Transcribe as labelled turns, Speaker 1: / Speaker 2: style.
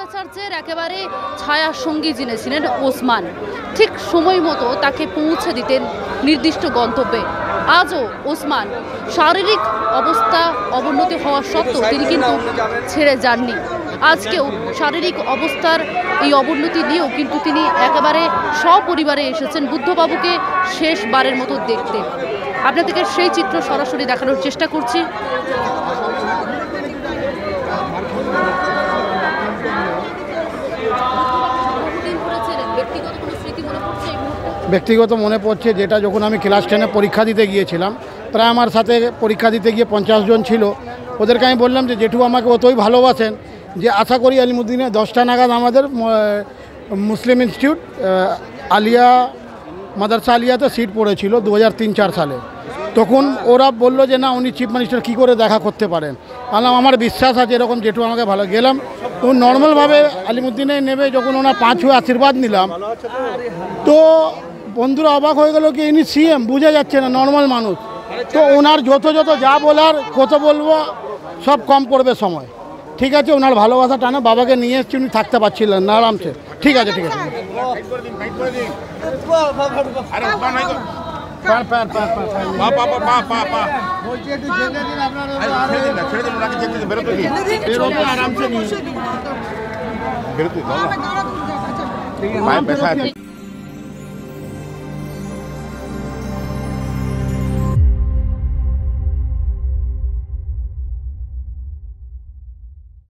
Speaker 1: ভট্টাচার্যের একেবারে ছায়া সঙ্গী যিনি ছিলেন ওসমান, ঠিক সময় মতো তাকে পৌঁছে দিতেন নির্দিষ্ট গন্তব্যে। আজও ওসমান শারীরিক অবস্থা অবনতি হওয়া সত্ত্বেও তিনি কিন্তু ছেড়ে যাননি। আজকেও শারীরিক অবস্থার এই অবনতি নিয়েও কিন্তু তিনি একেবারে সপরিবারে এসেছেন বুদ্ধবাবুকে শেষবারের মতো দেখতে। আপনাদেরকে সেই চিত্র সরাসরি দেখানোর চেষ্টা করছি।
Speaker 2: ব্যক্তিগত মনে পড়ছে যেটা যখন আমি ক্লাস 10-এ পরীক্ষা দিতে গিয়েছিলাম, প্রায় আমার সাথে পরীক্ষা দিতে গিয়ে 50 জন ছিল। ওদেরকে আমি বললাম যে জেঠু আমাকে অতই ভালোবাসেন যে আশা করি আলিমুদ্দিনে 10টা নাগাদ আমাদের মুসলিম ইনস্টিটিউট আলিয়া মাদ্রাসা আলিয়াতে সিট পড়েছিল 2003-4 সালে। তখন ওরা বললো যে না, উনি চিফ মিনিস্টার কী করে দেখা করতে পারেন। আমার বিশ্বাস আছে এরকম জেঠু আমাকে ভালো। গেলাম তো নর্মালভাবে আলিমুদ্দিনে নেবে যখন ওনার 5 হয়ে আশীর্বাদ নিলাম, তো বন্ধুরা অবাক হয়ে গেল কি ইনি সিএম, বোঝা যাচ্ছে না নর্মাল মানুষ। তো ওনার যত যা বলার কত বলবো সব কম পড়বে সময়। ঠিক আছে, ওনার ভালোবাসা টানে বাবাকে নিয়ে এসছি, উনি থাকতে পারছিলেন না আরামসে। ঠিক আছে ঠিক আছে। আরামসে